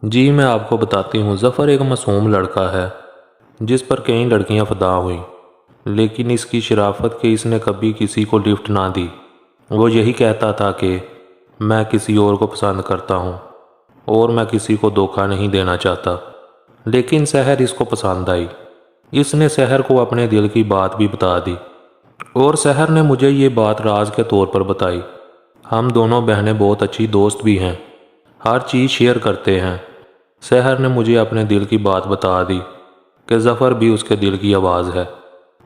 جی میں آپ کو بتاتی ہوں، ظفر ایک معصوم لڑکا ہے جس پر کئی لڑکیاں فدا ہوئیں، لیکن اس کی شرافت کہ اس نے کبھی کسی کو لفٹ نہ دی۔ وہ یہی کہتا تھا کہ میں کسی اور کو پسند کرتا ہوں اور میں کسی کو دھوکہ نہیں دینا چاہتا، لیکن سحر اس کو پسند آئی۔ اس نے سحر کو اپنے دل کی بات بھی بتا دی اور سحر نے مجھے یہ بات راز کے طور پر بتائی۔ ہم دونوں بہنیں بہت اچھی دوست بھی ہیں، ہر چیز شیئر کرتے ہیں۔ سحر نے مجھے اپنے دل کی بات بتا دی کہ ظفر بھی اس کے دل کی آواز ہے۔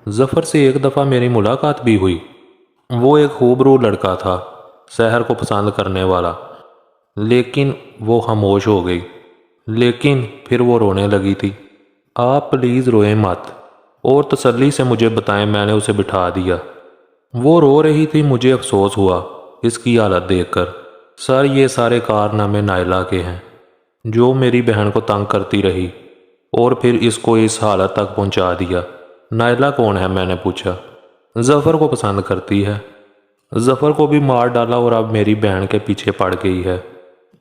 ظفر سے ایک دفعہ میری ملاقات بھی ہوئی۔ وہ ایک خوبرو لڑکا تھا، سحر کو پسند کرنے والا، لیکن وہ خاموش ہو گئی۔ لیکن پھر وہ رونے لگی تھی۔ آپ پلیز روئیں مت اور تسلی سے مجھے بتائیں، میں نے اسے بٹھا دیا۔ وہ رو رہی تھی، مجھے افسوس ہوا اس کی حالت دیکھ کر۔ سر یہ سارے کارنامے نائلہ کے ہیں، جو میری بہن کو تنگ کرتی رہی اور پھر اس کو اس حالت تک پہنچا دیا۔ نائلہ کون ہے؟ میں نے پوچھا۔ ظفر کو پسند کرتی ہے، ظفر کو بھی مار ڈالا اور اب میری بہن کے پیچھے پڑ گئی ہے۔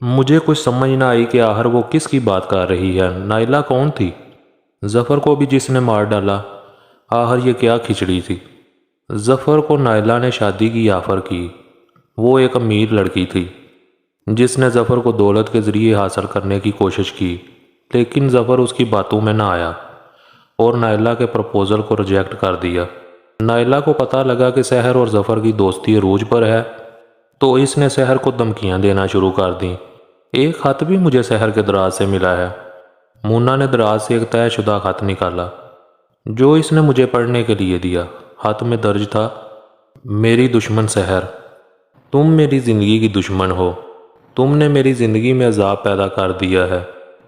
مجھے کچھ سمجھ نہ آئی کہ آخر وہ کس کی بات کر رہی ہے۔ نائلہ کون تھی؟ ظفر کو بھی جس نے مار ڈالا؟ آخر یہ کیا کھچڑی تھی؟ ظفر کو نائلہ نے شادی کی آفر کی۔ وہ ایک امیر لڑکی تھی جس نے ظفر کو دولت کے ذریعے حاصل کرنے کی کوشش کی، لیکن ظفر اس کی باتوں میں نہ آیا اور نائلہ کے پرپوزل کو ریجیکٹ کر دیا۔ نائلہ کو پتہ لگا کہ سحر اور ظفر کی دوستی عروج پر ہے، تو اس نے سحر کو دھمکیاں دینا شروع کر دیں۔ ایک خط بھی مجھے سحر کے دراز سے ملا ہے۔ مونا نے دراز سے ایک طے شدہ خط نکالا جو اس نے مجھے پڑھنے کے لیے دیا۔ خط میں درج تھا: میری دشمن سحر، تم میری زندگی کی دشمن ہو، تم نے میری زندگی میں عذاب پیدا کر دیا ہے،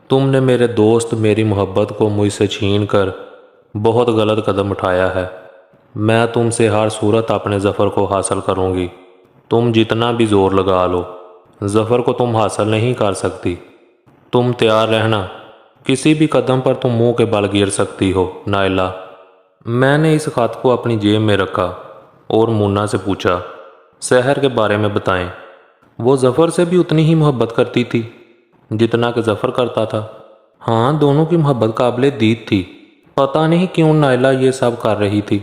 تم نے میرے دوست میری محبت کو مجھ سے چھین کر بہت غلط قدم اٹھایا ہے۔ میں تم سے ہر صورت اپنے ظفر کو حاصل کروں گی، تم جتنا بھی زور لگا لو، ظفر کو تم حاصل نہیں کر سکتی۔ تم تیار رہنا، کسی بھی قدم پر تم منہ کے بل گر سکتی ہو نائلہ۔ میں نے اس خط کو اپنی جیب میں رکھا اور مونا سے پوچھا، سحر کے بارے میں بتائیں، وہ ظفر سے بھی اتنی ہی محبت کرتی تھی جتنا کہ ظفر کرتا تھا؟ ہاں، دونوں کی محبت قابل دید تھی۔ پتہ نہیں کیوں نائلہ یہ سب کر رہی تھی۔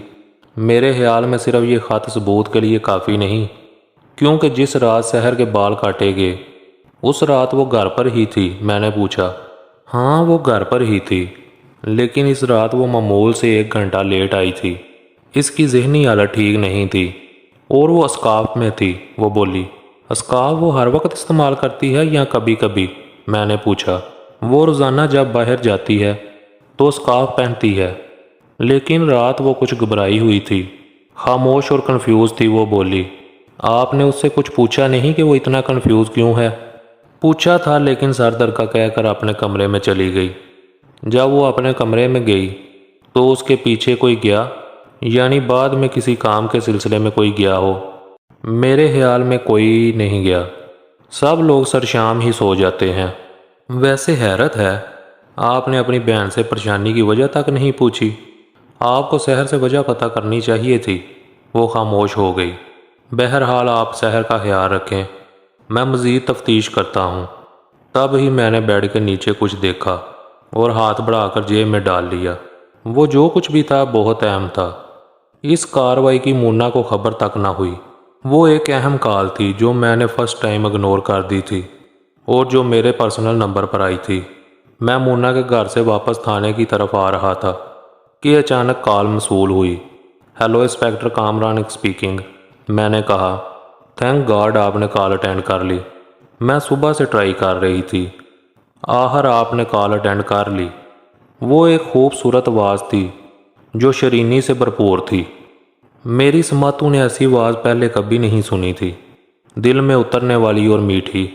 میرے خیال میں صرف یہ خط ثبوت کے لیے کافی نہیں، کیونکہ جس رات سحر کے بال کاٹے گئے اس رات وہ گھر پر ہی تھی۔ میں نے پوچھا۔ ہاں وہ گھر پر ہی تھی، لیکن اس رات وہ معمول سے 1 گھنٹہ لیٹ آئی تھی۔ اس کی ذہنی حالت ٹھیک نہیں تھی اور وہ اسکارف میں تھی۔ وہ بولی، اسکارف وہ ہر وقت استعمال کرتی ہے یا کبھی کبھی؟ میں نے پوچھا۔ وہ روزانہ جب باہر جاتی ہے تو اسکارف پہنتی ہے، لیکن رات وہ کچھ گھبرائی ہوئی تھی، خاموش اور کنفیوز تھی۔ وہ بولی، آپ نے اس سے کچھ پوچھا نہیں کہ وہ اتنا کنفیوز کیوں ہے؟ پوچھا تھا، لیکن سر درکا کہہ کر اپنے کمرے میں چلی گئی۔ جب وہ اپنے کمرے میں گئی تو اس کے پیچھے کوئی گیا، یعنی بعد میں کسی کام کے سلسلے میں کوئی گیا ہو۔ میرے خیال میں کوئی نہیں گیا، سب لوگ سر شام ہی سو جاتے ہیں۔ ویسے حیرت ہے، آپ نے اپنی بہن سے پریشانی کی وجہ تک نہیں پوچھی؟ آپ کو سحر سے وجہ پتہ کرنی چاہیے تھی۔ وہ خاموش ہو گئی۔ بہرحال آپ سحر کا خیال رکھیں، میں مزید تفتیش کرتا ہوں۔ تب ہی میں نے بیڈ کے نیچے کچھ دیکھا اور ہاتھ بڑھا کر جیب میں ڈال لیا۔ وہ جو کچھ بھی تھا بہت اہم تھا۔ اس کارروائی کی مونا کو خبر تک نہ ہوئی۔ وہ ایک اہم کال تھی جو میں نے فرسٹ ٹائم اگنور کر دی تھی اور جو میرے پرسنل نمبر پر آئی تھی۔ میں مونا کے گھر سے واپس تھانے کی طرف آ رہا تھا کہ اچانک کال موصول ہوئی۔ ہیلو انسپکٹر کامران اسپیکنگ، میں نے کہا۔ تھینک گاڈ آپ نے کال اٹینڈ کر لی، میں صبح سے ٹرائی کر رہی تھی۔ آخر آپ نے کال اٹینڈ کر لی۔ وہ ایک خوبصورت آواز تھی جو شرینی سے بھرپور تھی۔ میری سماعتوں نے ایسی آواز پہلے کبھی نہیں سنی تھی، دل میں اترنے والی اور میٹھی۔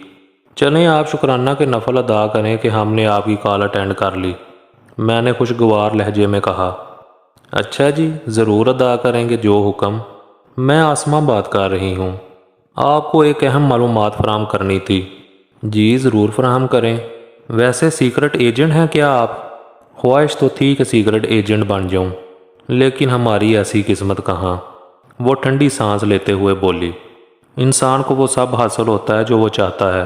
چلیں آپ شکرانہ کے نفل ادا کریں کہ ہم نے آپ کی کال اٹینڈ کر لی، میں نے خوشگوار لہجے میں کہا۔ اچھا جی، ضرور ادا کریں گے جو حکم۔ میں آسماں بات کر رہی ہوں، آپ کو ایک اہم معلومات فراہم کرنی تھی۔ جی ضرور فراہم کریں۔ ویسے سیکرٹ ایجنٹ ہیں کیا آپ؟ خواہش تو تھی کہ سیکرٹ ایجنٹ بن جاؤں، لیکن ہماری ایسی قسمت کہاں۔ وہ ٹھنڈی سانس لیتے ہوئے بولی، انسان کو وہ سب حاصل ہوتا ہے جو وہ چاہتا ہے،